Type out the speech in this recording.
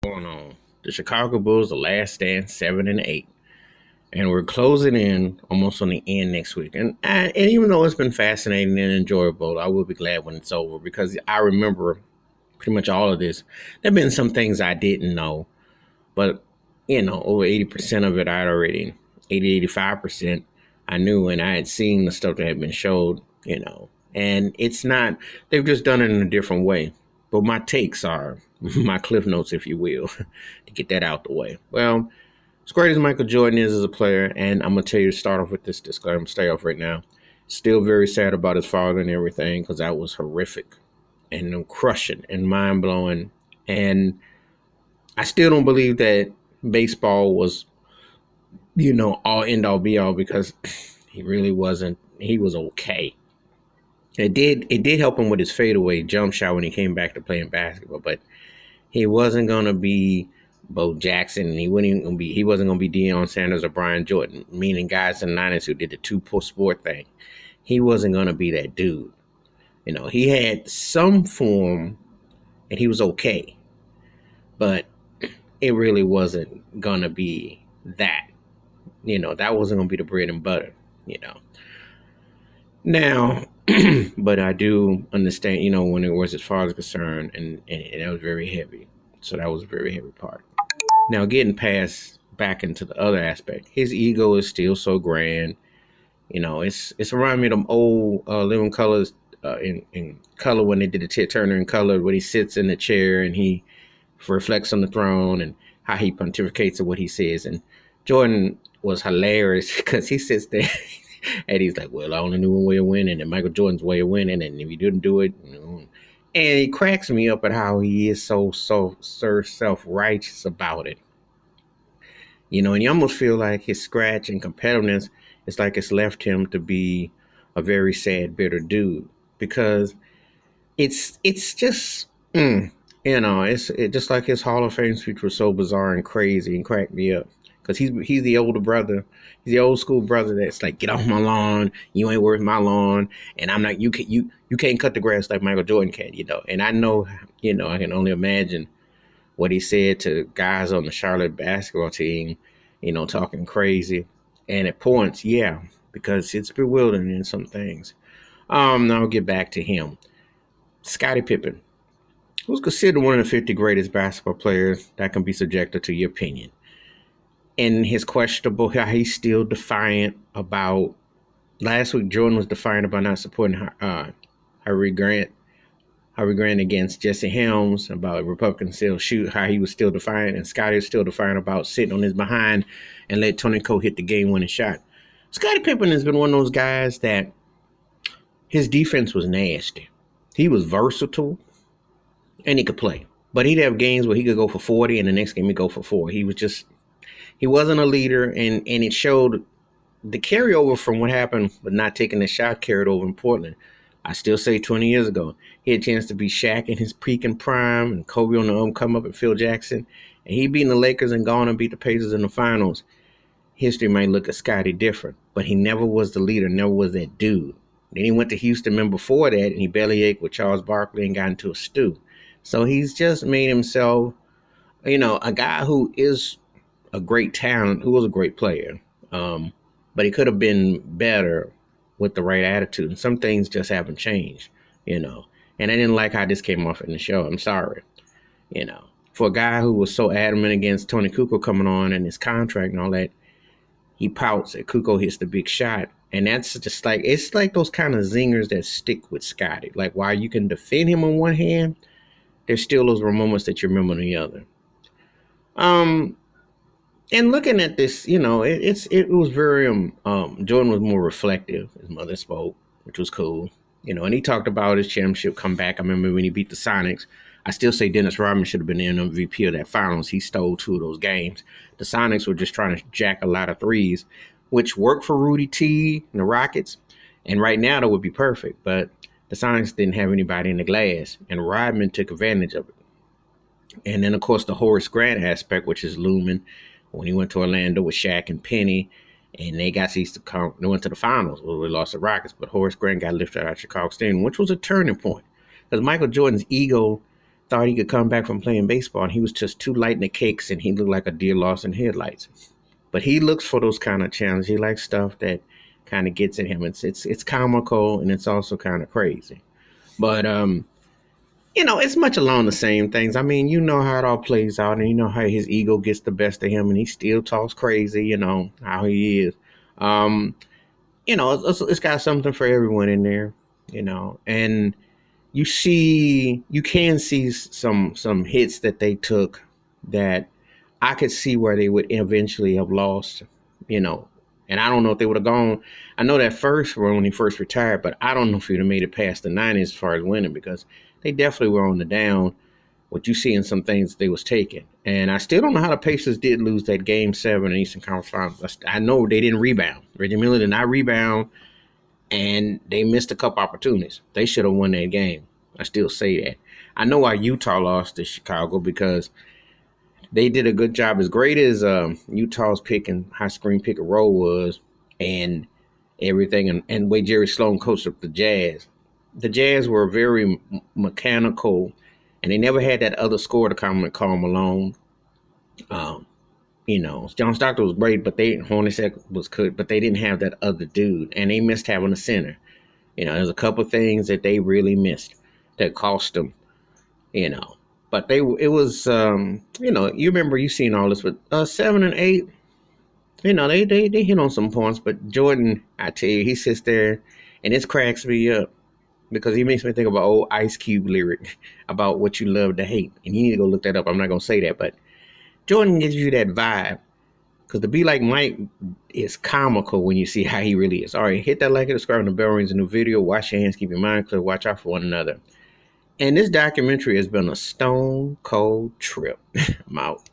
Going on. The Chicago Bulls, the last stand, 7-8, and we're closing in almost on the end next week. And even though it's been fascinating and enjoyable, I will be glad when it's over because I remember pretty much all of this. There've been some things I didn't know, but over 80% of it I had already 85% I knew, and I had seen the stuff that had been showed. And it's not they've just done it in a different way. But my takes are my cliff notes, if you will, to get that out the way. Well, as great as Michael Jordan is as a player, and I'm gonna tell you to start off with this disclaimer, stay off right now. Still very sad about his father and everything because that was horrific and crushing and mind blowing. And I still don't believe that baseball was, all end all be all because he really wasn't. He was okay. It did help him with his fadeaway jump shot when he came back to playing basketball, but he wasn't gonna be Bo Jackson. He wasn't gonna be Deion Sanders or Brian Jordan, meaning guys in the 90s who did the two sport thing. He wasn't gonna be that dude. He had some form and he was okay, but it really wasn't gonna be that. That wasn't gonna be the bread and butter. You know. Now, but I do understand. When it was as far as concerned, and that was very heavy. So that was a very heavy part. Now, getting past back into the other aspect, his ego is still so grand. It's reminding me of them old Living Colors in Color when they did the Ted Turner in Color, when he sits in the chair and he reflects on the throne and how he pontificates of what he says. And Jordan was hilarious because he sits there and he's like, "Well, I only knew one way of winning, and Michael Jordan's way of winning, and if you didn't do it, And he cracks me up at how he is so self righteous about it. And you almost feel like his scratch and competitiveness is like it's left him to be a very sad, bitter dude because it's just it's just like his Hall of Fame speech was so bizarre and crazy and cracked me up because he's the older brother, he's the old school brother that's like, get off my lawn, you ain't worth my lawn, and I'm not you can't cut the grass like Michael Jordan can. And I know, I can only imagine what he said to guys on the Charlotte basketball team, talking crazy. And at points, yeah, because it's bewildering in some things. Now I'll get back to him. Scottie Pippen, who's considered one of the 50 greatest basketball players that can be subjected to your opinion. And his questionable, how he's still defiant about. Last week, Jordan was defiant about not supporting Harry Grant against Jesse Helms, about Republicans still shoot, how he was still defiant, and Scottie was still defiant about sitting on his behind and let Tony Cole hit the game-winning shot. Scottie Pippen has been one of those guys that his defense was nasty. He was versatile, and he could play. But he'd have games where he could go for 40, and the next game he'd go for 4. He wasn't a leader, and it showed the carryover from what happened with not taking the shot carried over in Portland. I still say 20 years ago, he had a chance to be Shaq in his peak and prime and Kobe on the come up and Phil Jackson. And he beating the Lakers and gone and beat the Pacers in the finals. History might look at Scottie different, but he never was the leader, never was that dude. Then he went to Houston, and before that, and he bellyached with Charles Barkley and got into a stew. So he's just made himself, a guy who is a great talent, who was a great player. But he could have been better with the right attitude. And some things just haven't changed. And I didn't like how this came off in the show. I'm sorry. For a guy who was so adamant against Tony Kukoc coming on and his contract and all that, he pouts that Kukoc hits the big shot. And that's just like, it's like those kind of zingers that stick with Scottie. Like, while you can defend him on one hand, there's still those moments that you remember on the other. And looking at this, it was very Jordan was more reflective. His mother spoke, which was cool. And he talked about his championship comeback. I remember when he beat the Sonics. I still say Dennis Rodman should have been the MVP of that finals. He stole 2 of those games. The Sonics were just trying to jack a lot of threes, which worked for Rudy T and the Rockets. And right now that would be perfect. But the Sonics didn't have anybody in the glass, and Rodman took advantage of it. And then, of course, the Horace Grant aspect, which is looming, when he went to Orlando with Shaq and Penny, and they went to the finals. Well, we lost the Rockets, but Horace Grant got lifted out of Chicago Stadium, which was a turning point because Michael Jordan's ego thought he could come back from playing baseball, and he was just too light in the kicks, and he looked like a deer lost in headlights. But he looks for those kind of challenges. He likes stuff that kind of gets at him. It's comical, and it's also kind of crazy. But it's much along the same things. I mean, you know how it all plays out, and you know how his ego gets the best of him, and he still talks crazy. You know how he is. Um, it's got something for everyone in there. And you can see some hits that they took that I could see where they would eventually have lost. You know, and I don't know if they would have gone. I know that first run when he first retired, but I don't know if he'd have made it past the 90s as far as winning because they definitely were on the down. What you see in some things they was taking, and I still don't know how the Pacers did lose that Game 7 in Eastern Conference Finals. I know they didn't rebound. Reggie Miller did not rebound, and they missed a couple opportunities. They should have won that game. I still say that. I know why Utah lost to Chicago because they did a good job. As great as Utah's pick and high screen pick and roll was, and everything, and the way Jerry Sloan coached up the Jazz were very mechanical, and they never had that other scorer to come and Karl Malone. Um, John Stockton was great, but Hornacek was good, but they didn't have that other dude, and they missed having a center. There's a couple of things that they really missed that cost them. You know, but it was you remember you seen all this, but 7 and 8. They hit on some points, but Jordan, I tell you, he sits there, and this cracks me up because he makes me think about old Ice Cube lyric about what you love to hate, and you need to go look that up. I'm not gonna say that, but Jordan gives you that vibe because to be like Mike is comical when you see how he really is. All right, hit that like and subscribe, and the bell rings in the video. Wash your hands, keep your mind clear, watch out for one another. And this documentary has been a stone cold trip. I'm out.